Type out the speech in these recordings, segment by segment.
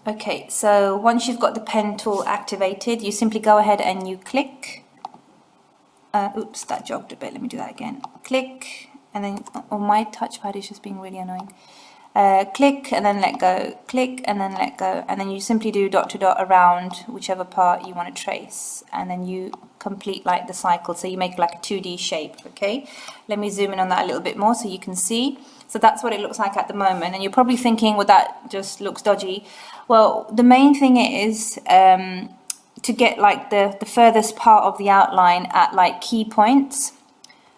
Okay, so once you've got the pen tool activated, you simply go ahead and you click. Oops, that jogged a bit. Let me do that again. Click, and then, oh, my touchpad is just being really annoying. Click and then let go. Click and then let go. And then you simply do dot to dot around whichever part you want to trace. And then you complete like the cycle. So you make like a 2D shape, okay? Let me zoom in on that a little bit more so you can see. So that's what it looks like at the moment. And you're probably thinking, well, that just looks dodgy. Well, the main thing is to get like the furthest part of the outline at like key points,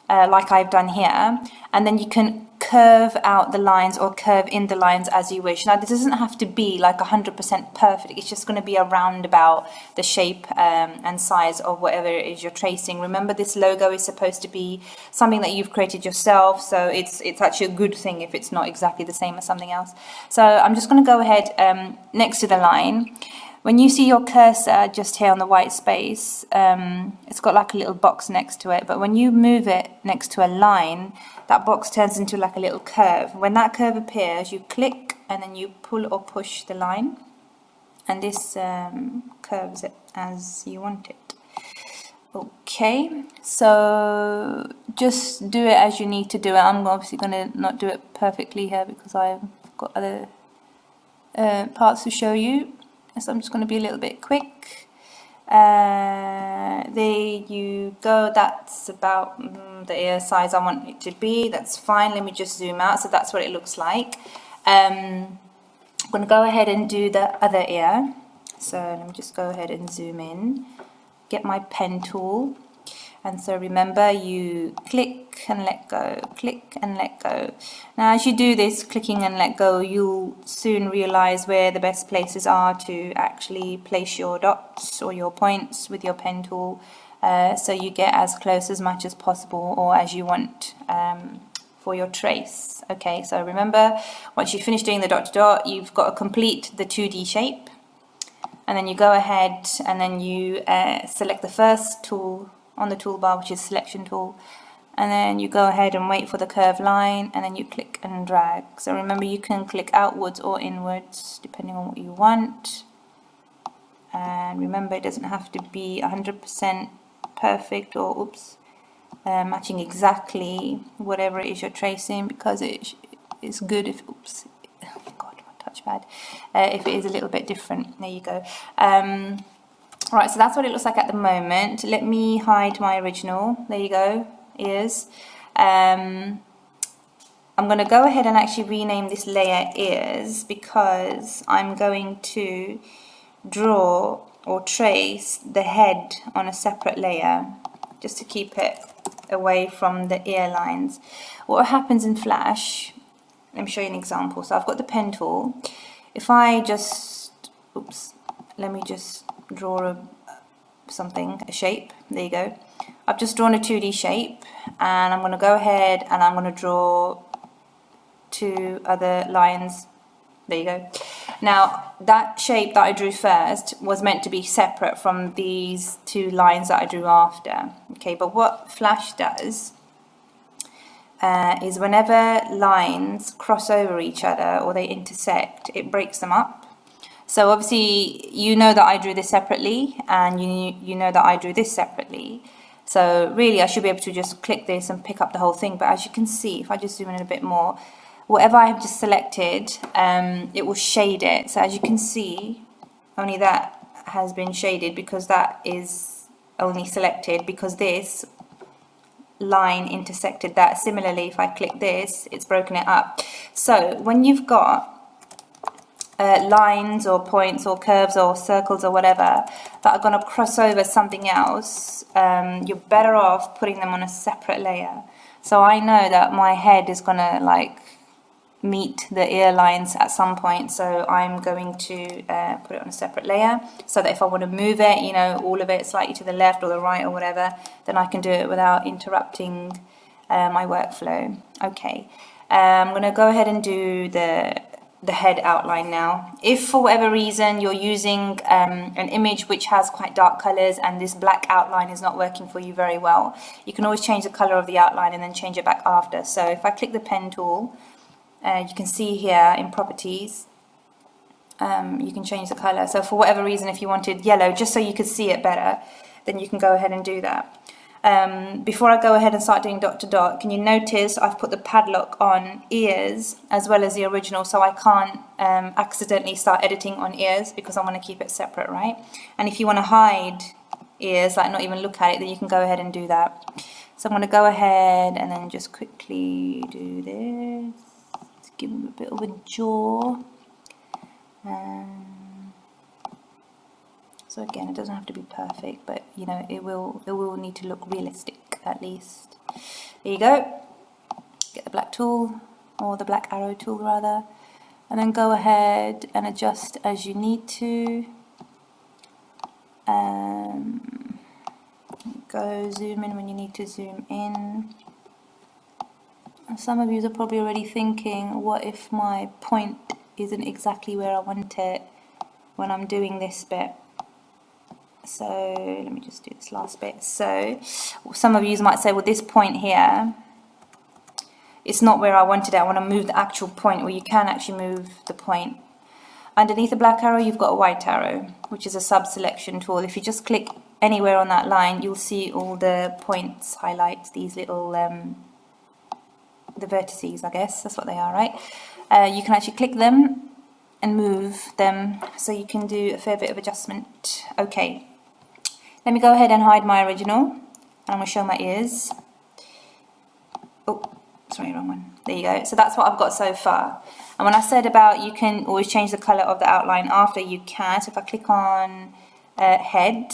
like I've done here, and then you can curve out the lines or curve in the lines as you wish. Now this doesn't have to be like 100% perfect, it's just going to be around about the shape and size of whatever it is you're tracing. Remember, this logo is supposed to be something that you've created yourself, so it's actually a good thing if it's not exactly the same as something else. So I'm just going to go ahead next to the line. When you see your cursor just here on the white space, it's got like a little box next to it, but when you move it next to a line, that box turns into like a little curve. When that curve appears, you click and then you pull or push the line, and this curves it as you want it. Okay, so just do it as you need to do it. I'm obviously going to not do it perfectly here because I've got other parts to show you. So I'm just going to be a little bit quick. There you go. That's about the ear size I want it to be. That's fine. Let me just zoom out. So that's what it looks like. I'm going to go ahead and do the other ear. So let me just go ahead and zoom in. Get my pen tool. And so remember, you click and let go, click and let go. Now as you do this clicking and let go, you'll soon realize where the best places are to actually place your dots or your points with your pen tool, so you get as close as much as possible or as you want for your trace. Okay, so remember, once you finish doing the dot to dot, you've got to complete the 2D shape, and then you go ahead and then you select the first tool on the toolbar, which is selection tool, and then you go ahead and wait for the curved line, and then you click and drag. So remember, you can click outwards or inwards depending on what you want, and remember, it doesn't have to be 100% perfect or oops matching exactly whatever it is you're tracing, because it's good if oops, oh God, my touchpad, if it is a little bit different. There you go. Right, so that's what it looks like at the moment. Let me hide my original. There you go, ears. I'm going to go ahead and actually rename this layer ears, because I'm going to draw or trace the head on a separate layer, just to keep it away from the ear lines. What happens in Flash, let me show you an example. So I've got the pen tool. If I just, oops, let me just draw a shape. There you go. I've just drawn a 2D shape, and I'm going to go ahead and I'm going to draw 2 other lines. There you go. Now that shape that I drew first was meant to be separate from these 2 lines that I drew after. Okay, but what Flash does is whenever lines cross over each other or they intersect, it breaks them up. So obviously you know that I drew this separately, and you know that I drew this separately. So really I should be able to just click this and pick up the whole thing. But as you can see, if I just zoom in a bit more, whatever I have just selected, it will shade it. So as you can see, only that has been shaded because that is only selected because this line intersected that. Similarly, if I click this, it's broken it up. So when you've got lines or points or curves or circles or whatever that are going to cross over something else, you're better off putting them on a separate layer. So I know that my head is going to like meet the ear lines at some point, so I'm going to put it on a separate layer, so that if I want to move it, you know, all of it slightly to the left or the right or whatever, then I can do it without interrupting my workflow. Okay, I'm going to go ahead and do the head outline now. If for whatever reason you're using an image which has quite dark colors and this black outline is not working for you very well, you can always change the color of the outline and then change it back after. So if I click the pen tool, you can see here in properties, you can change the color. So for whatever reason, if you wanted yellow, just so you could see it better, then you can go ahead and do that. Before I go ahead and start doing dot to dot, can you notice I've put the padlock on ears as well as the original, so I can't accidentally start editing on ears because I want to keep it separate, right? And if you want to hide ears, like not even look at it, then you can go ahead and do that. So I'm going to go ahead and then just quickly do this. Let's give him a bit of a jaw. So again, it doesn't have to be perfect, but you know, it will need to look realistic at least. There you go. Get the black tool, or the black arrow tool rather, and then go ahead and adjust as you need to. Go zoom in when you need to zoom in. And some of you are probably already thinking, what if my point isn't exactly where I want it when I'm doing this bit? So let me just do this last bit. So some of you might say, well, this point here, it's not where I wanted it. I want to move the actual point. Well, you can actually move the point. Underneath the black arrow, you've got a white arrow, which is a sub-selection tool. If you just click anywhere on that line, you'll see all the points highlight, these little, the vertices, I guess. That's what they are, right? You can actually click them and move them, so you can do a fair bit of adjustment. Okay. Let me go ahead and hide my original, and I'm going to show my ears. Oh, sorry, wrong one. There you go. So that's what I've got so far. And when I said about you can always change the colour of the outline after, you can. So if I click on head,